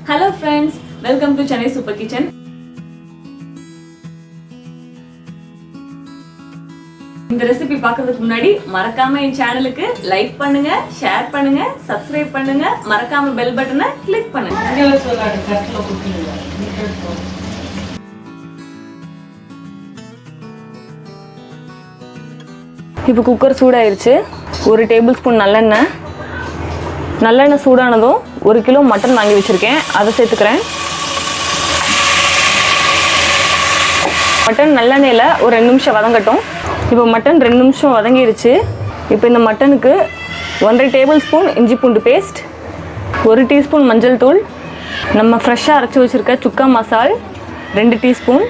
Hello friends, welcome to Chennai Super Kitchen. இந்த recipe பார்க்கிறதுக்கு முன்னாடி மறக்காம என் சேனலுக்கு லைக் பண்ணுங்க, ஷேர் பண்ணுங்க, சப்ஸ்கிரைப் பண்ணுங்க, மறக்காம பெல் பட்டனை கிளிக் பண்ணுங்க. இப்போ குக்கர் சூடாயிருச்சு. 1 டேபிள் ஸ்பூன் நல்லெண்ணெய் சூடானதும் 1 கிலோ மட்டன் வாங்கி வச்சிருக்கேன், அதை சேர்த்துக்கிறேன். மட்டன் நல்லெண்ணெயில் ஒரு 2 நிமிஷம் வதங்கட்டும். இப்போ மட்டன் 2 நிமிஷம் வதங்கிடுச்சு. இப்போ இந்த மட்டனுக்கு 1.5 டேபிள் ஸ்பூன் இஞ்சி பூண்டு பேஸ்ட், 1 டீஸ்பூன் மஞ்சள் தூள், நம்ம ஃப்ரெஷ்ஷாக அரைச்சி வச்சுருக்க சுக்கா மசால் 2 டீஸ்பூன்,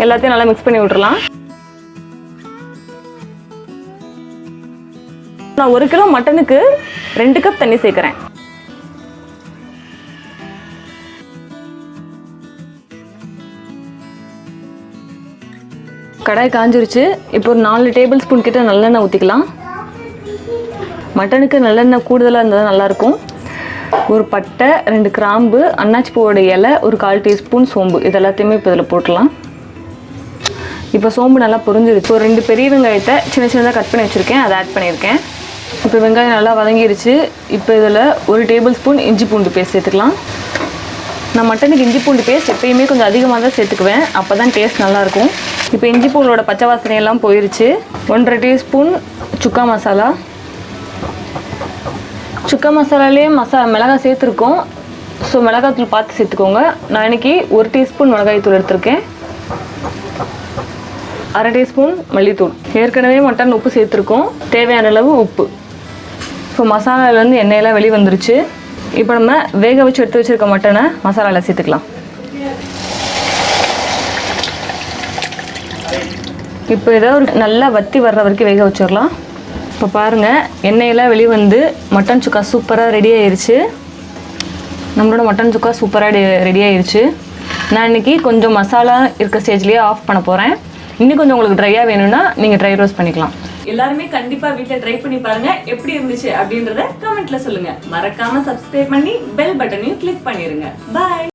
எல்லாத்தையும் நல்லா மிக்ஸ் பண்ணி விட்டுறலாம். நான் 1 கிலோ மட்டனுக்கு 2 கப் தண்ணி சேர்க்கிறேன். கடாய் காஞ்சிருச்சு. இப்போ ஒரு 4 டேபிள் ஸ்பூன் கிட்ட நல்லெண்ணெய் ஊற்றிக்கலாம். மட்டனுக்கு நல்லெண்ணெய் கூடுதலாக இருந்தால் தான் நல்லாயிருக்கும். ஒரு பட்டை, 2 கிராம்பு, அன்னாச்சி பூவோட இலை, ஒரு 1/4 டீஸ்பூன் சோம்பு, இது எல்லாத்தையுமே இப்போ இதில் போட்டுடலாம். இப்போ சோம்பு நல்லா பொரிஞ்சிருச்சு. ஒரு 2 பெரிய வெங்காயத்தை சின்னதாக கட் பண்ணி வச்சுருக்கேன், அதை ஆட் பண்ணியிருக்கேன். இப்போ வெங்காயம் நல்லா வதங்கிருச்சு. இப்போ இதில் 1 டேபிள் ஸ்பூன் இஞ்சி பூண்டு பேஸ்ட் சேர்த்துக்கலாம். நான் மட்டனுக்கு இஞ்சி பூண்டு பேஸ்ட் எப்பயுமே கொஞ்சம் அதிகமாக தான் சேர்த்துக்குவேன், அப்போ தான் டேஸ்ட் நல்லாயிருக்கும். இப்போ இஞ்சி பூண்டோட பச்சை வாசனையெல்லாம் போயிடுச்சு. 1.5 டீஸ்பூன் சுக்கா மசாலா. சுக்கா மசாலாலேயே மிளகாய் சேர்த்துருக்கோம், ஸோ மிளகாய்த்தூள் பார்த்து சேர்த்துக்கோங்க. நான் இன்றைக்கி 1 டீஸ்பூன் மிளகாய்த்தூள் எடுத்திருக்கேன். 1/2 டீஸ்பூன் மல்லித்தூள். ஏற்கனவே மட்டன் உப்பு சேர்த்துருக்கோம், தேவையான அளவு உப்பு. இப்போ மசாலாலேருந்து எண்ணெயெல்லாம் வெளியே வந்துருச்சு. இப்போ நம்ம வேக வச்சு எடுத்து வச்சுருக்க மட்டனை மசாலாவில் சேர்த்துக்கலாம். இப்போ இதை ஒரு நல்லா வற்றி வர்ற வரைக்கும் வேக வச்சிடலாம். இப்போ பாருங்கள், எண்ணெயெல்லாம் வெளியே வந்து மட்டன் சுக்கா சூப்பராக ரெடி ஆயிடுச்சு. நம்மளோட மட்டன் சுக்கா சூப்பராக ரெடி ஆயிடுச்சு. நான் இன்றைக்கி கொஞ்சம் மசாலா இருக்க ஸ்டேஜ்லேயே ஆஃப் பண்ண போகிறேன். இன்னும் கொஞ்சம் உங்களுக்கு ட்ரையாக வேணும்னா நீங்கள் ட்ரை ரோஸ்ட் பண்ணிக்கலாம். எல்லாருமே கண்டிப்பாக வீட்டில் ட்ரை பண்ணி பாருங்கள், எப்படி இருந்துச்சு அப்படின்றத கமெண்ட்ல சொல்லுங்கள். மறக்காமல் சப்ஸ்கிரைப் பண்ணி பெல் பட்டனையும் கிளிக் பண்ணிடுங்க. பாய்.